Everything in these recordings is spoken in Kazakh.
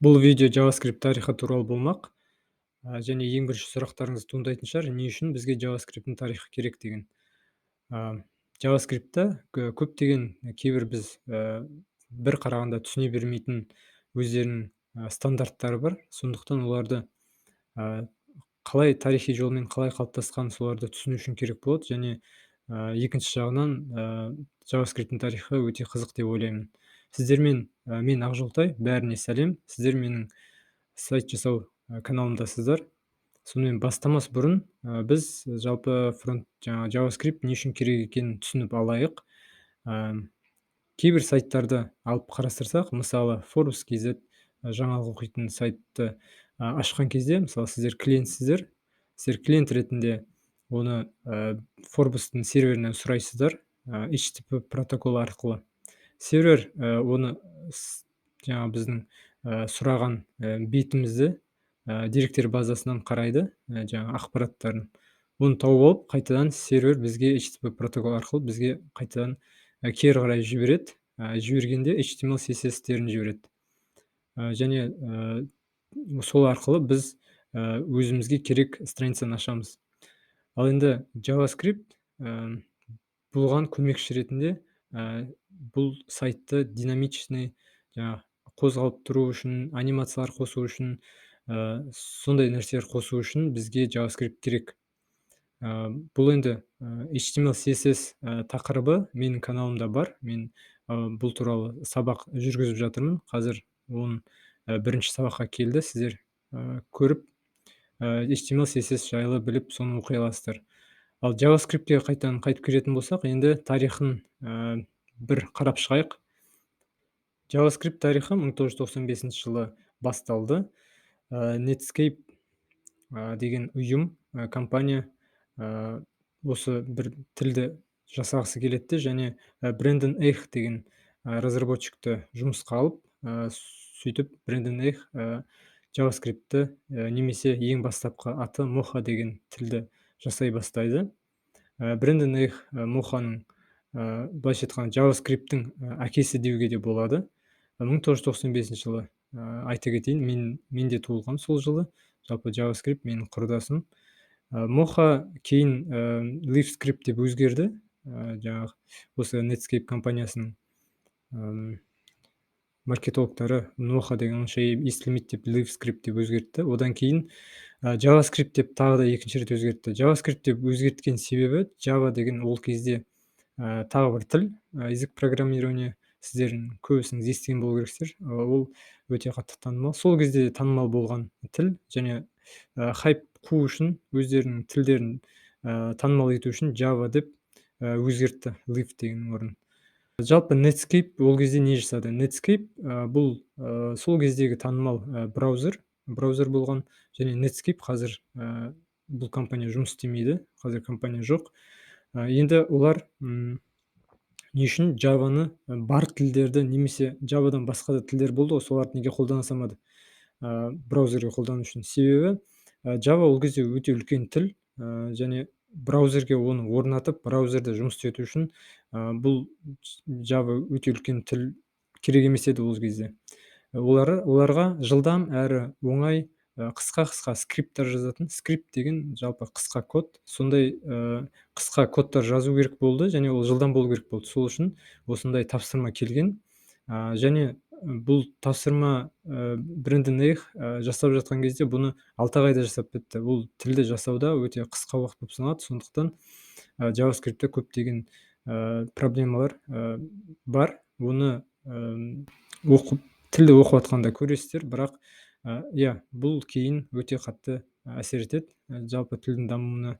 Бұл видео JavaScript тарихы туралы болмақ. Және ең бірінші сұрақтарыңыз туындайтын шығар, не үшін бізге JavaScript-ің тарихы керек деген. JavaScript-та көптеген кейбір біз бір қарағанда түсіне бермейтін өздерінің стандарттары бар. Сондықтан оларды қалай тарихи жолмен қалай қалыптасқанын соларды түсіну үшін керек болады. Және екінші жағынан JavaScript-ің тарихы өте қызық деп ойлаймын. Сіздермен мен Ақжолтай, бәріне сәлем. Сіздер менің сайт жасау каналымдасыздар. Сонымен бастамас бұрын біз жалпы JavaScript не үшін керек екенін түсініп алайық. Кейбір сайттарды алып қарастырсақ, мысалы Forbes.kz жаңалық оқитын сайтты ашқан кезде, мысалы сіздер клиентсіздер, сіздер клиент ретінде оны Forbes-тың серверінен сұрайсыздар, HTTP протоколы арқылы. Сервер оны біздің сұраған бетімізді деректер базасынан қарайды, ақпараттарын. Оны тауып алып, қайтадан сервер бізге HTTP протокол арқылы бізге қайтадан кері қарай жібереді. Жібергенде HTML CSS-терін жібереді. Және сол арқылы біз өзімізге керек страницаны ашамыз. Ал енді JavaScript бұған көмекші ретінде бұл сайтты динамичный, қозғалып тұру үшін, анимациялар қосу үшін, сондай нәрселер қосу үшін бізге JavaScript керек. Бұл енді HTML CSS тақырыбы менің каналымда бар. Мен бұл туралы сабақ жүргізіп жатырмын. Қазір оның бірінші сабаққа келді. Сіздер көріп HTML CSS жайлы біліп, соны оқи аласыздар. Ал JavaScript-ке қайтып келетін болсақ, енді тарихын бір қарап шығайық. JavaScript тарихы 1995 жылы басталды. Netscape деген ұйым, компания осы бір тілді жасағысы келетті, және Брэндон Эйх деген разработчикті жұмысқа алып, сөйтіп Брэндон Эйх JavaScript-ті немесе ең бастапқы аты Mocha деген тілді жасай бастайды. Брэндон Эйх Mochaның былайша айтқанда JavaScript-тің әкесі деуге де болады. 1995 жылы айта кетейін, мен де туылғам сол жылы. Жалпы JavaScript менің құрдасым. Mocha кейін LiveScript деп өзгерді. Жаңағы осы Netscape компаниясының маркетологтары Mocha деген онша естілмейді деп LiveScript деп өзгертті. Одан кейін JavaScript деп тағы да екінші рет өзгертті. JavaScript деп өзгерткен себебі, Java деген ол кезде тағы бір тіл, язык программирования. Сіздердің көбісіңіз естіген болу керексіздер. Ол өте қатты танымал. Сол кезде танымал болған тіл, және хайп қуу үшін, өздерінің тілдерін танымал ету үшін Java деп өзгертті, Live деген орын. Жалпы Netscape ол кезде не жасады? Netscape бұл сол кездегі танымал браузер болған, және Netscape қазір бұл компания жұмыс істемейді, қазір компания жоқ. Енді олар не үшін Java-ны бар тілдерді, немесе Java-дан басқа да тілдер болды ғой, соларды неге қолдана салмады браузерге қолдану үшін? Себебі Java ол кезде өте үлкен тіл, және браузерге оны орнатып, браузерде жұмыс істету үшін бұл Java өте үлкен тіл керек емес еді ол кезде. Оларға жылдам әрі оңай қысқа скрипттер жазатын. Скрипт деген жалпы қысқа код. Сондай қысқа кодтар жазу керек болды, және ол жылдам болу керек болды. Сол үшін осындай тапсырма келген. Және бұл тапсырма Брэндон Эйх жасап жатқан кезде бұны 6 айда жасап бітті. Бұл тілді жасауда өте қысқа уақыт болып саналады. Сондықтан JavaScript-те көптеген проблемалар бар. Оны тілді оқып жатқанда көресіздер, бірақ бұл кейін өте қатты әсер етеді жалпы тілдің дамуына.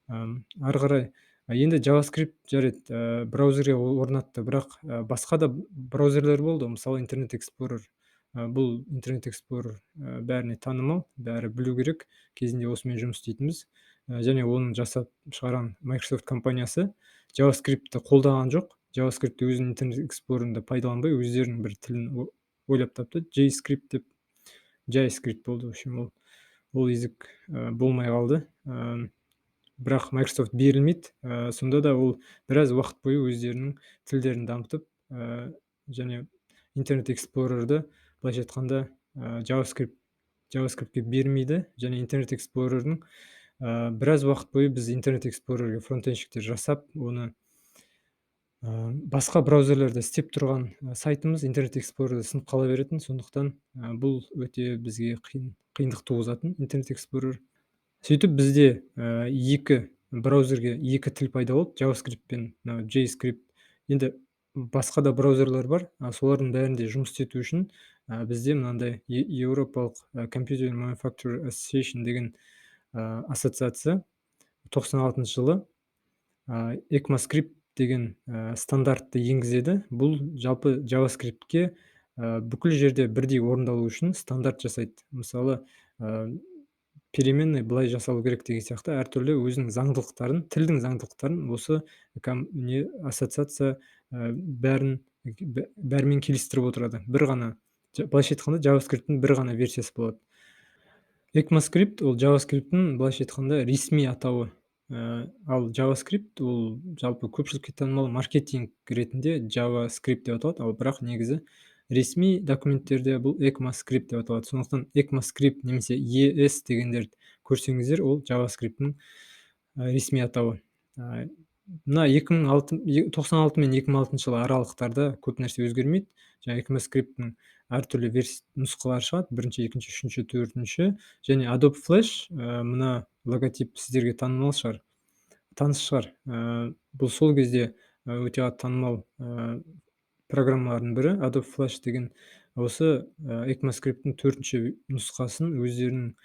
Ары қарай енді JavaScript жарайды, браузерге орнатты, бірақ басқа да браузерлер болды. Мысалы Internet Explorer. Бұл Internet Explorer бәріне танымал, бәрі білу керек. Кезінде осымен жұмыс істейтінбіз. Және оның жасап шығарған Microsoft компаниясы JavaScript-ті қолдаған жоқ. JavaScript өзінің Internet Explorer-ында пайдаланбай, өздерінің бір тілін ойлап тапты. JavaScript болды. В общем, ол язык болмай қалды. Бірақ Microsoft берілмейді. Сонда да ол біраз уақыт бойы өздерінің тілдерін дамытып, және Internet Explorer-ды былайша айтқанда JavaScriptке бермейді, және Internet Explorer'ның біраз уақыт бойы біз Internet Explorer'ге фронтенщиктер жасап, оны басқа браузерлерде істеп тұрған сайтымыз Internet Explorer'да сынып қала беретін. Сондықтан бұл өте бізге қиындық туғызатын Internet Explorer. Сөйтіп бізде екі браузерге екі тіл пайда болды: JavaScript пен JScript. Енді басқа да браузерлер бар, солардың бәрінде жұмыс істету үшін бізде мынандай еуропалық Computer Manufacturer Association деген ассоциация 96 жылы ECMAScript деген стандартты енгізеді. Бұл жалпы JavaScriptке бүкіл жерде бірдей орындалу үшін стандарт жасайды. Мысалы, переменный былай жасалу керек деген сияқты әртүрлі өзінің заңдылықтарын, тілдің заңдылықтарын осы ассоциация бәрімен келістіріп отырады. Бір ғана, былайша айтқанда, JavaScript'ің бір ғана версиясы болады. ECMAScript ол JavaScript'ің былайша айтқанда ресми атауы. Ал JavaScript ол жалпы көпшілікке танымал маркетинг ретінде JavaScript деп аталады, ал бірақ негізі ресми документтерде бұл ECMAScript деп аталады. Сондықтан ECMAScript немесе ES дегендерді көрсеңіздер, ол JavaScript'ның ресми атауы. Мына 96 мен 2006 жылы аралықтарда көп нәрсе өзгермейді. Жаңа ECMAScript'ның әртүрлі нұсқалары шығады: бірінші, екінші, үшінші, төртінші. Және Adobe Flash, мына логотип сіздерге таныс шығар. Бұл сол кезде өте танымал программалардың бірі. Adobe Flash деген осы ECMAScript'ның төртінші нұсқасын өздерінің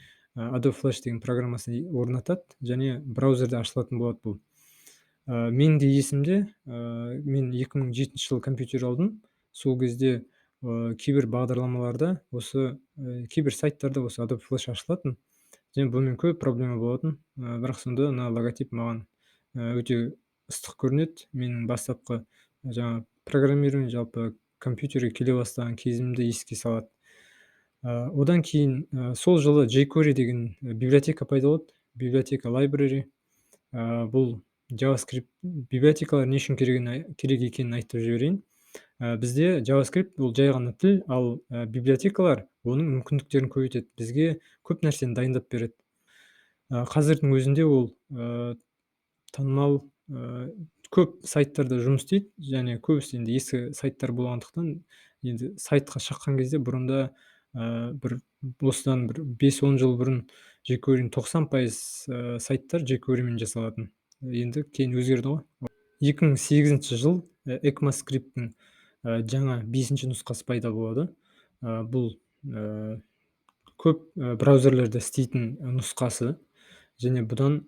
Adobe Flash деген программасын орнатады, және браузерде ашылатын болады бұл. Менің де есімде, мен 2007 жылы компьютер алдым. Сол кезде кейбір бағдарламаларда кейбір сайттарда осы Adobe Flash ашылатын. Және бұнымен көп проблема болатын. Бірақ сонда логотип маған өте ыстық көрінеді. Менің бастапқы жаңа программирование, жалпы компьютерге келе бастаған кезімді еске салады. Одан кейін сол жылы jQuery деген библиотека пайда болды. Библиотека library. Бұл JavaScript библиотекалар не үшін керек екенін айтып жіберейін. Бізде JavaScript ол жай ғана тіл, ал библиотекалар оның мүмкіндіктерін көбейтеді, бізге көп нәрсені дайындап береді. Қазірдің өзінде ол танымал көп сайттарда жұмыс істейді, және көбісі енді ескі сайттар болғандықтан, енді сайтқа шыққан кезде бұрында осыдан 5-10 жыл бұрын jQuery'nin 90% сайттар jQuery'мен жасалатын. Енді кейін өзгерді ғой. 2008 жыл ECMAScript'ің жаңа 5-ші нұсқасы пайда болады. Бұл көп браузерлерде істейтін нұсқасы. Және бұдан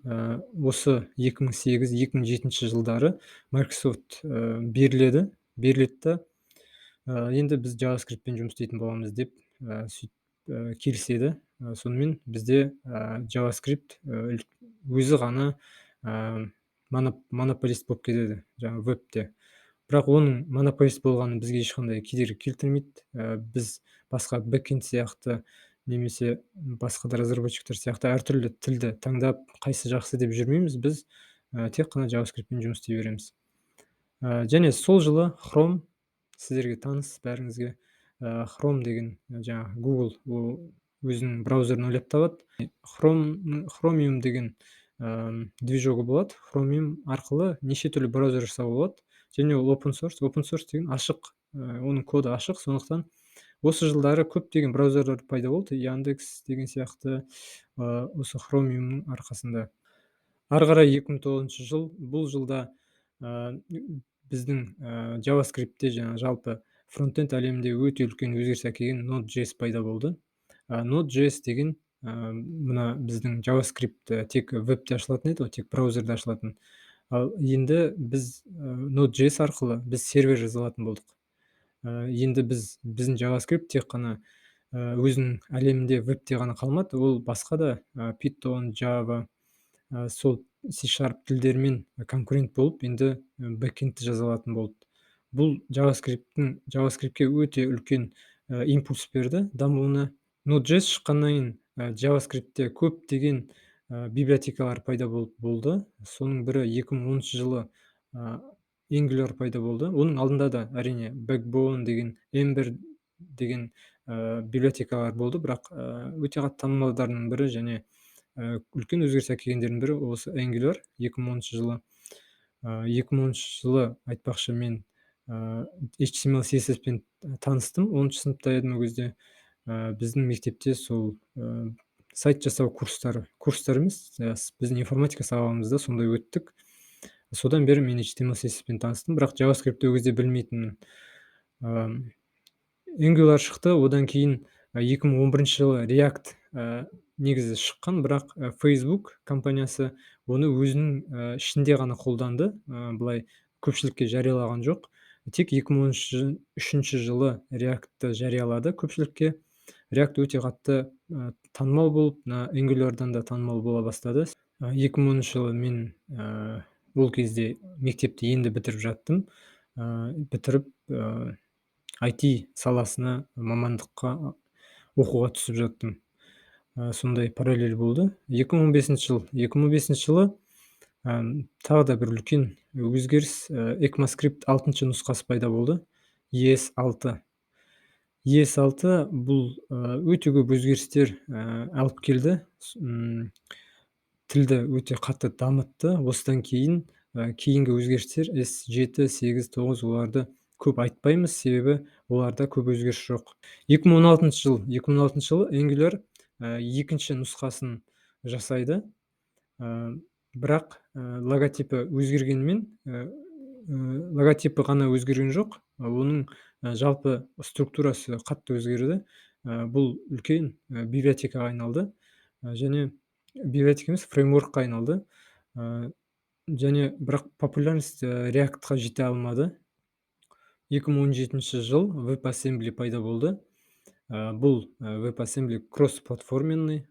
осы 2008-2007 жылдары Microsoft беріледі да, енді біз JavaScript'пен жұмыс істейтін боламыз деп келіседі. Сонымен бізде JavaScript өзі ғана монополист болып кетеді жаңа вебте. Бірақ оның монополист болғаны бізге ешқандай кедергі келтірмейді. Біз басқа бэкэнд сияқты немесе басқа да разработчиктер сияқты әртүрлі тілді таңдап, қайсы жақсы деп жүрмейміз. Біз тек қана JavaScript'пен жұмыс істей береміз. Және сол жылы Chrome сіздерге таныс, бәріңізге. Chrome деген жаңа Google өзінің браузерін ойлап табады. Chromium деген движогы болады. Chromium арқылы неше түрлі браузер жасауға болады. Және ол open source деген ашық, оның коды ашық. Сондықтан осы жылдары көптеген браузерлер пайда болды. Яндекс деген сияқты осы Chromiumның арқасында. Ары қарай 2009 жыл, бұл жылда біздің JavaScript'те жаңа жалпы фронтенд әлемінде өте үлкен өзгеріс әкелген Node.js пайда болды. Node.js деген мына біздің JavaScript тек вебте ашылатын еді, тек браузерде ашылатын. Ал енді біз Node.js арқылы біз сервер жаза алатын болдық. Енді біздің JavaScript тек қана өзінің әлемінде вебте ғана қалмады, ол басқа да Python, Java, сол C# тілдермен конкурент болып, енді бэкэндті жаза алатын болды. Бұл JavaScript'ке өте үлкен импульс берді дамуына. Node.js шыққаннан кейін JavaScript'те көптеген библиотекалар пайда болды. Соның бірі 2010 жылы Angular пайда болды. Оның алдында да әрине Backbone деген, Ember деген библиотекалар болды, бірақ өте қатты танымалдарының бірі және үлкен өзгеріс әкелгендердің бірі осы Angular 2010 жылы. 2010 жылы айтпақшы мен HTML, CSS-пен таныстым. 10 сыныпта едім ол кезде. Біздің мектепте сол сайт жасау курстары емес, біздің информатика сабағымызда сондай өттік. Содан бері мен HTML, CSS-пен таныстым, бірақ JavaScript-ті ол кезде білмейтінмін. Angular шықты, одан кейін 2011 жылы React негізі шыққан, бірақ Facebook компаниясы оны өзінің ішінде ғана қолданды, былай көпшілікке жариялаған жоқ. Тек 2013 жылы React-ті жариялады көпшілікке. React өте қатты танымал болып, Angular-дан да танымал бола бастады. 2010 жылы мен ол кезде мектепті енді бітіріп жаттым. Бітіріп IT саласына мамандыққа оқуға түсіп жаттым. Сондай параллель болды. 2015 жылы тағы да бір үлкен өзгеріс, ECMAScript 6 нұсқасы пайда болды. ES6. ES6 бұл өте көп өзгерістер алып келді. Тілді өте қатты дамытты. Осыдан кейін кейінгі өзгерістер S7, 8, 9 оларды көп айтпаймыз, себебі оларда көп өзгеріс жоқ. 2016 жылы Angular екінші нұсқасын жасайды. Бірақ логотипі өзгергенмен, логотипі ғана өзгерген жоқ, оның жалпы структурасы қатты өзгерді. Бұл үлкен библиотекаға айналды, және библиотека емес, фреймворкқа айналды. Және бірақ популярность React-қа жете алмады. 2017 жыл WebAssembly пайда болды. Бұл WebAssembly кросс-платформенный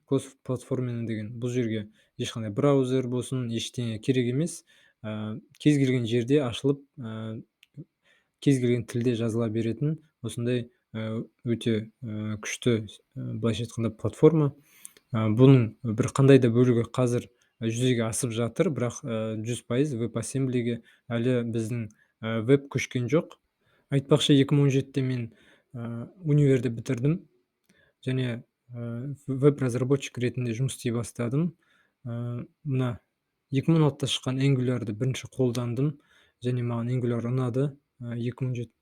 деген, бұл жерге ешқандай браузер болсын, ештеңе керек емес. Кез келген жерде ашылып, кез келген тілде жазыла беретін осындай өте күшті, былайша айтқанда, платформа. Бұның бір қандай да бөлігі қазір жүзеге асып жатыр, бірақ 100% WebAssembly'ге әлі біздің веб көшкен жоқ. Айтпақшы 2017-те мен универді бітірдім және веб-разработчик ретінде жұмыс істей бастадым. Мына 2016-та шыққан Angular-ды бірінші қолдандым және маған Angular ұнады. 2017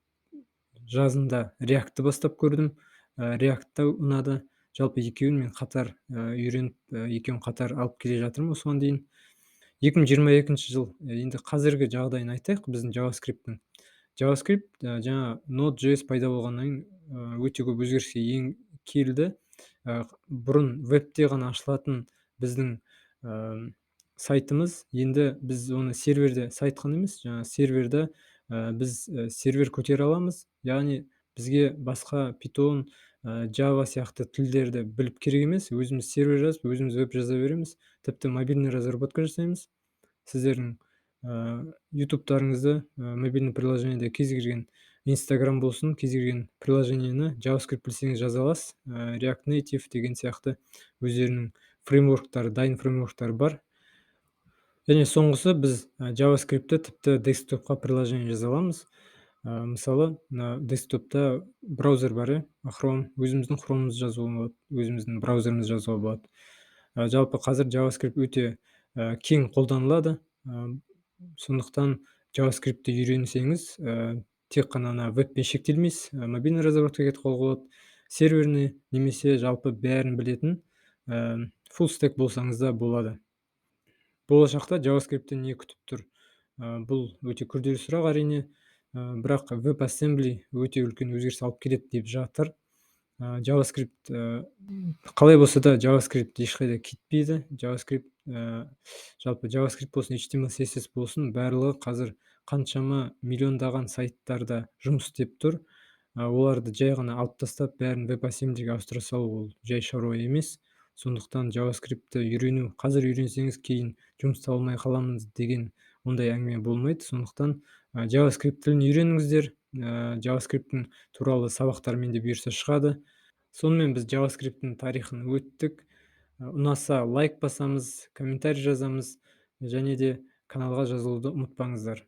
жазында React-ті бастап көрдім. React-та ұнады. Жалпы екеуін мен қатар үйреніп, екеуін қатар алып келе жатырмын осыған дейін. 2022 жыл, енді қазіргі жағдайын айтайық біздің JavaScript-тің. JavaScript жаңа Node.js пайда болғаннан кейін өте көп өзгеріске келді. Бұрын вебте ғана ашылатын біздің сайтымыз, енді біз оны серверде, сайт қана емес, жаңа серверді біз сервер көтере аламыз. Яғни бізге басқа Python, Java сияқты тілдерді біліп керек емес, өзіміз сервер жазып, өзіміз веб жаза береміз. Тіпті мобильный разработка жасаймыз. Сіздердің YouTube-тарыңызды мобильный приложениеде кез келген Instagram болсын, кез келген приложениені JavaScript білсеңіз жаза аласыз. React Native деген сияқты өздерінің фреймворктары, дайын фреймворктары бар. Және соңғысы, біз JavaScript-ті тіпті десктопқа приложение жаза аламыз. Мысалы, десктопта браузер бар, Chrome, өзіміздің Chrome'ымызды жазуға болады, өзіміздің браузерімізді жазуға болады. Жалпы қазір JavaScript өте кең қолданылады. Сондықтан JavaScript-ті үйренсеңіз, тек қана вебпен шектелмейсіз, мобильный разработка кетіп қалуға болады, серверный немесе жалпы бәрін білетін full stack болсаңыз да болады. Болашақта JavaScript-тен не күтіп тұр? Бұл өте күрделі сұрақ әрине, бірақ WebAssembly өте үлкен өзгеріс алып келеді деп жатыр. JavaScript қалай болса да JavaScript ешқайда кетпейді. Жалпы JavaScript болсын, HTML, CSS болсын, барлығы қазір қаншама миллиондаған сайттарда жұмыс істеп тұр. Оларды жай ғана алып тастап, бәрін WebAssembly-ге ауыстыра салу ол жай шаруа емес. Сондықтан JavaScript-ті үйрену, қазір үйренсеңіз кейін жұмыс таба алмай қаламыз деген ондай әңгіме болмайды. Сондықтан JavaScript тілін үйреніңіздер. JavaScript-тің туралы сабақтар менде бұйырса шығады. Сонымен біз JavaScript-тің тарихын өттік. Ұнаса лайк басамыз, комментарий жазамыз және де каналға жазылуды ұмытпаңыздар.